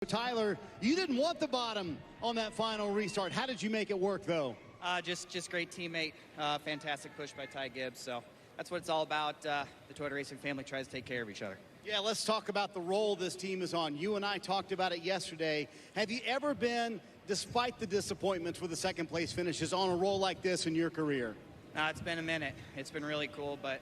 Tyler, you didn't want the bottom on that final restart. How did you make it work, though? Just great teammate, fantastic push by Ty Gibbs. So that's what it's all about. The Toyota Racing family tries to take care of each other. Yeah, let's talk about the role this team is on. You and I talked about it yesterday. Have you ever been, despite the disappointments with the second place finishes, on a roll like this in your career? It's been a minute. It's been really cool, but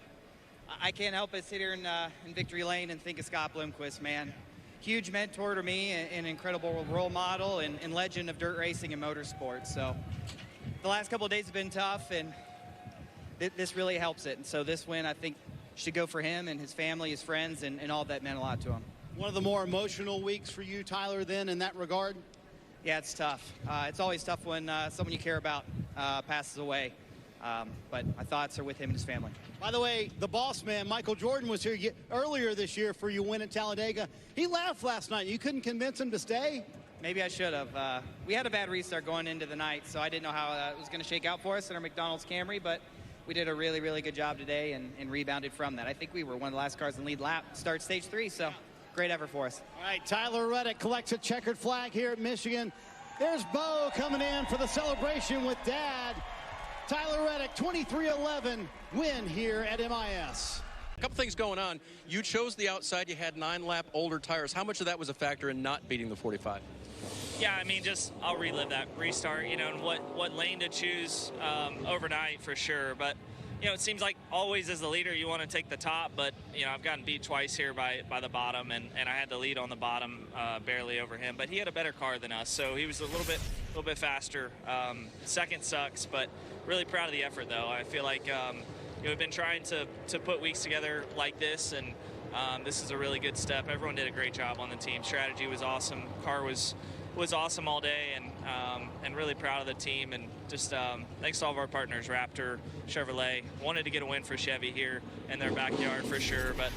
I can't help but sit here in victory lane and think of Scott Bloomquist, man. Huge mentor to me, an incredible role model and legend of dirt racing and motorsports. So the last couple of days have been tough, and this really helps it. And so this win, I think, should go for him and his family, his friends, and all that meant a lot to him. One of the more emotional weeks for you, Tyler, then, in that regard? Yeah, it's tough. It's always tough when someone you care about passes away. But my thoughts are with him and his family. By the way, the boss man, Michael Jordan, was here earlier this year for your win at Talladega. He left last night. You couldn't convince him to stay? Maybe I should have. We had a bad restart going into the night, so I didn't know how it was going to shake out for us in our McDonald's Camry, but we did a really, really good job today and rebounded from that. I think we were one of the last cars in the lead lap, start stage 3, so great effort for us. All right, Tyler Reddick collects a checkered flag here at Michigan. There's Bo coming in for the celebration with Dad. Tyler Reddick, 23-11 win here at MIS. A couple things going on. You chose the outside. You had 9-lap older tires. How much of that was a factor in not beating the 45? Yeah, I mean, I'll relive that restart, and what lane to choose overnight for sure. But, it seems like always as the leader you want to take the top, but, I've gotten beat twice here by the bottom, and I had the lead on the bottom barely over him. But he had a better car than us, so he was a little bit faster. Second sucks, but really proud of the effort, though. I feel like we've been trying to put weeks together like this, and this is a really good step. Everyone did a great job on the team. Strategy was awesome. Car was awesome all day, and really proud of the team, and just thanks to all of our partners, Raptor, Chevrolet. Wanted to get a win for Chevy here in their backyard for sure, but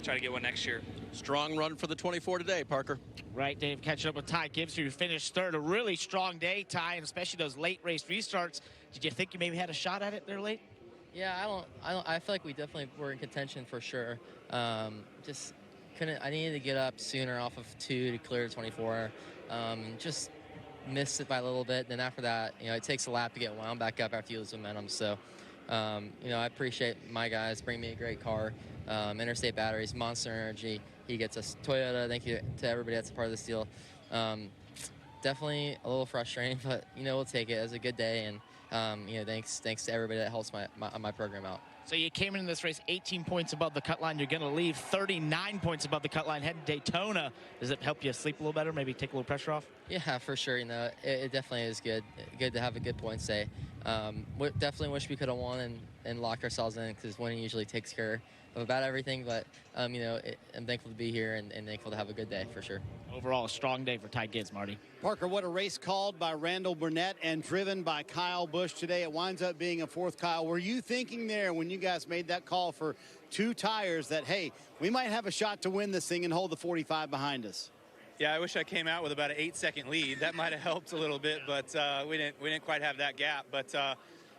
try to get one next year. Strong run for the 24 today, Parker. Right, Dave, catching up with Ty Gibbs, who finished third. A really strong day, Ty, and especially those late race restarts. Did you think you maybe had a shot at it there late? Yeah, I feel like we definitely were in contention for sure. Just couldn't. I needed to get up sooner off of 2 to clear 24. Just missed it by a little bit. Then after that, it takes a lap to get wound back up after you lose momentum. So, I appreciate my guys bring me a great car. Interstate Batteries, Monster Energy. He gets us Toyota. Thank you to everybody that's a part of this deal. Definitely a little frustrating, but we'll take it as a good day. And thanks to everybody that helps my program out. So you came into this race 18 points above the cut line. You're going to leave 39 points above the cut line heading to Daytona. Does it help you sleep a little better, maybe take a little pressure off? Yeah, for sure. It definitely is good to have a good points day. Definitely wish we could have won and locked ourselves in, because winning usually takes care of about everything. But, I'm thankful to be here and thankful to have a good day for sure. Overall, a strong day for Ty Gibbs, Marty. Parker, what a race called by Randall Burnett and driven by Kyle Busch today. It winds up being a fourth. Kyle, were you thinking there when you guys made that call for 2 tires that, hey, we might have a shot to win this thing and hold the 45 behind us? Yeah, I wish I came out with about an 8-second lead. That might have helped a little bit, but we didn't quite have that gap. But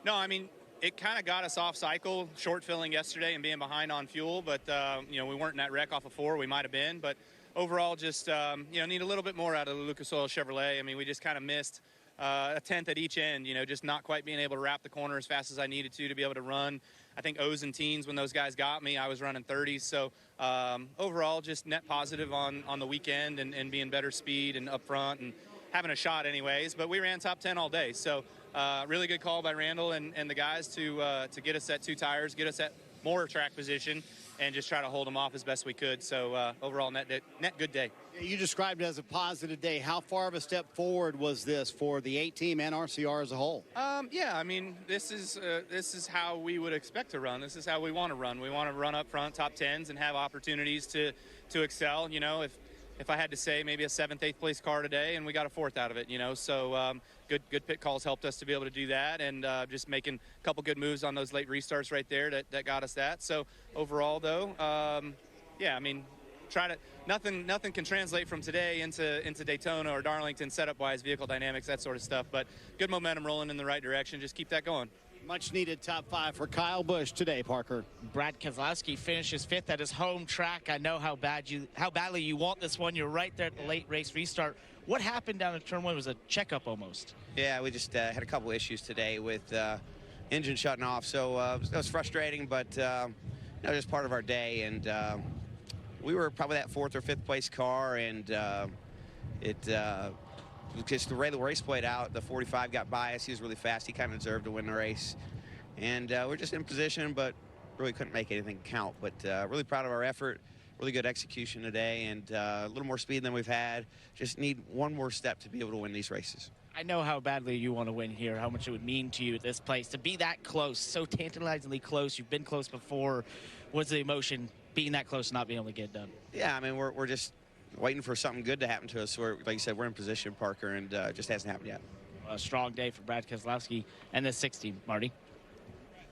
no, I mean, it kind of got us off cycle, short filling yesterday and being behind on fuel. But we weren't in that wreck off of 4. We might have been, but overall, just need a little bit more out of the Lucas Oil Chevrolet. I mean, we just kind of missed a tenth at each end. Just not quite being able to wrap the corner as fast as I needed to be able to run. I think O's and teens, when those guys got me, I was running 30s. So overall, just net positive on the weekend and being better speed and up front and having a shot anyways. But we ran top 10 all day. So really good call by Randall and the guys to get us at 2 tires, get us at more track position, and just try to hold them off as best we could. So overall, net good day. You described it as a positive day. How far of a step forward was this for the 8 team and RCR as a whole? Yeah, I mean, this is how we would expect to run. This is how we want to run. We want to run up front, top 10s, and have opportunities to excel. If I had to say, maybe a 7th, 8th place car today, and we got a 4th out of it. So good pit calls helped us to be able to do that, and just making a couple good moves on those late restarts right there that got us that. So overall, though, yeah, I mean, nothing can translate from today into Daytona or Darlington setup wise, vehicle dynamics, that sort of stuff, but good momentum rolling in the right direction. Just keep that going. Much needed top 5 for Kyle Busch today, Parker. Brad Keselowski finishes 5th at his home track. I know how badly you want this one. You're right there at the late race restart. What happened down in turn 1? It was a checkup almost. Yeah, we just had a couple issues today with engine shutting off, so it was frustrating, but just part of our day. And we were probably that 4th or 5th place car, and just the way the race played out, the 45 got biased. He was really fast. He kind of deserved to win the race. And we're just in position, but really couldn't make anything count. But really proud of our effort. Really good execution today, and a little more speed than we've had. Just need one more step to be able to win these races. I know how badly you want to win here, how much it would mean to you at this place. To be that close, so tantalizingly close. You've been close before. What's the emotion being that close and not being able to get it done? Yeah, I mean, we're just waiting for something good to happen to us. Like you said, we're in position, Parker, and it just hasn't happened yet. A strong day for Brad Keselowski and the 16, Marty.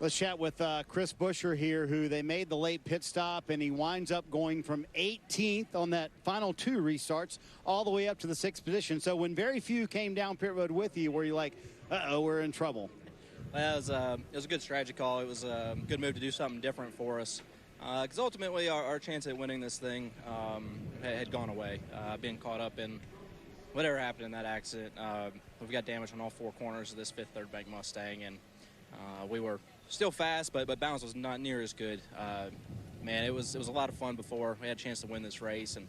Let's chat with Chris Buescher here, who they made the late pit stop, and he winds up going from 18th on that final 2 restarts all the way up to the 6th position. So when very few came down pit road with you, were you like, uh-oh, we're in trouble? Well, it was a good strategy call. It was a good move to do something different for us. Because ultimately our chance at winning this thing had gone away. Being caught up in whatever happened in that accident. We got damage on all 4 corners of this 5th third bank Mustang, and we were still fast, but balance was not near as good. Man, it was a lot of fun before we had a chance to win this race, and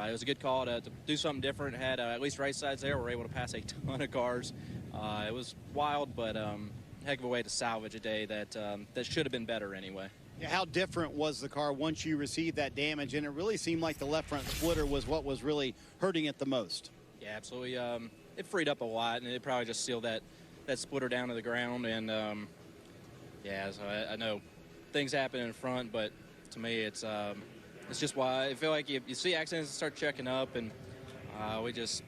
it was a good call to do something different. Had at least race sides there. We were able to pass a ton of cars. It was wild, but heck of a way to salvage a day that should have been better anyway. Yeah, how different was the car once you received that damage? And it really seemed like the left front splitter was what was really hurting it the most. Yeah, absolutely. It freed up a lot, and it probably just sealed that splitter down to the ground. And yeah, so I know things happen in front, but to me, it's just why I feel like you see accidents and start checking up, and we just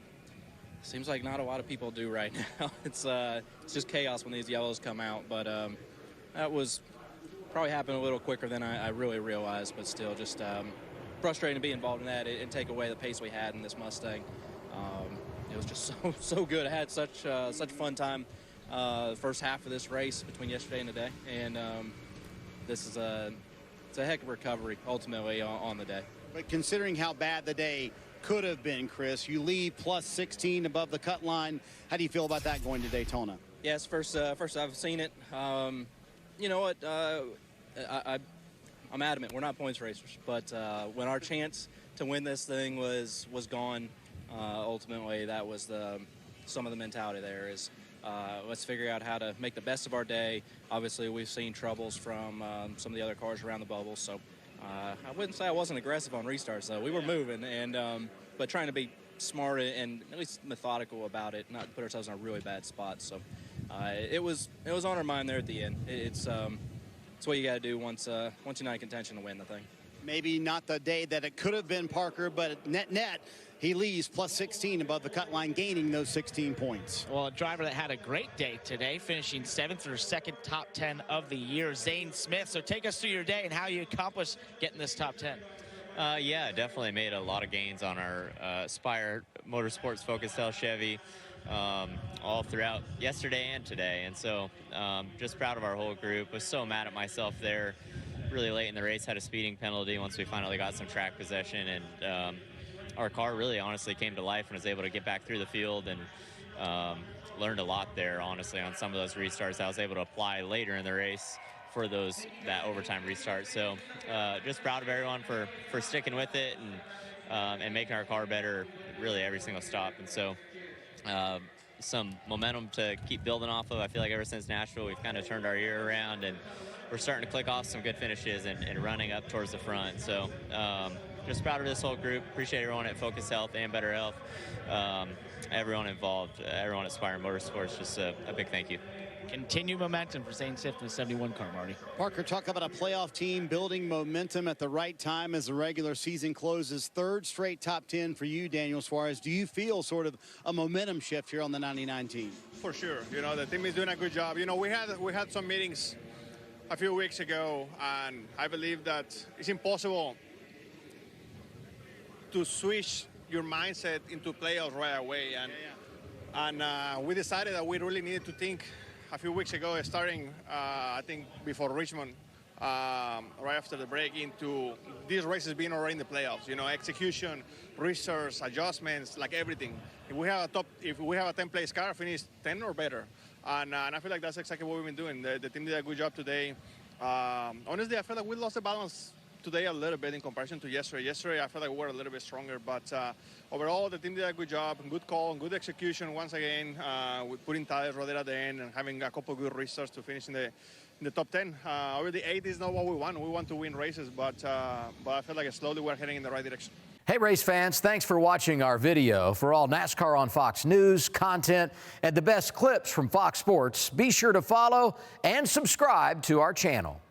seems like not a lot of people do right now. It's just chaos when these yellows come out, but that was probably happened a little quicker than I really realized, but still just frustrating to be involved in that and take away the pace we had in this Mustang. It was just so good. I had such a fun time the first half of this race between yesterday and today, and this is it's a heck of a recovery ultimately on the day. But considering how bad the day could have been, Chris, you leave plus 16 above the cut line. How do you feel about that going to Daytona? Yes, first I've seen it. You know what? I'm adamant. We're not points racers, but when our chance to win this thing was gone, ultimately that was some of the mentality there is let's figure out how to make the best of our day. Obviously, we've seen troubles from some of the other cars around the bubble, so I wouldn't say I wasn't aggressive on restarts, though. We were moving, and but trying to be smart and at least methodical about it, not put ourselves in a really bad spot. So it was on our mind there at the end. It's what you got to do once you're not in contention to win the thing. Maybe not the day that it could have been, Parker, but net, he leaves plus 16 above the cut line, gaining those 16 points. Well, a driver that had a great day today, finishing 7th or 2nd top 10 of the year, Zane Smith. So take us through your day and how you accomplished getting this top 10. Yeah, definitely made a lot of gains on our Spire Motorsports Focus Cell Chevy all throughout yesterday and today. And so just proud of our whole group. Was so mad at myself there really late in the race, had a speeding penalty once we finally got some track possession, and our car really honestly came to life and was able to get back through the field, and learned a lot there honestly on some of those restarts I was able to apply later in the race for that overtime restart. So just proud of everyone for sticking with it and making our car better really every single stop. And so some momentum to keep building off of. I feel like ever since Nashville we've kind of turned our year around, and we're starting to click off some good finishes and running up towards the front. So just proud of this whole group. Appreciate everyone at Focus Health and Better Health. Everyone involved, everyone at Spire Motorsports, just a big thank you. Continue momentum for Zane Smith in the 71 car, Marty. Parker, talk about a playoff team building momentum at the right time as the regular season closes. 3rd straight top 10 for you, Daniel Suarez. Do you feel sort of a momentum shift here on the 99 team? For sure. You know, the team is doing a good job. You know, we had some meetings a few weeks ago, and I believe that it's impossible to switch your mindset into playoffs right away. And we decided that we really needed to think a few weeks ago, starting, I think, before Richmond, right after the break, into these races being already in the playoffs. You know, execution, research, adjustments, like everything. If we have a 10-place car, finish 10 or better. And I feel like that's exactly what we've been doing. The team did a good job today. Honestly, I feel like we lost the balance today a little bit in comparison to yesterday. Yesterday, I felt like we were a little bit stronger, but overall, the team did a good job, good call, good execution once again, with putting tires right there at the end and having a couple of good restarts to finish in the top 10. Already 8 is not what we want. We want to win races, but I feel like slowly we're heading in the right direction. Hey, race fans, thanks for watching our video. For all NASCAR on Fox News, content, and the best clips from Fox Sports, be sure to follow and subscribe to our channel.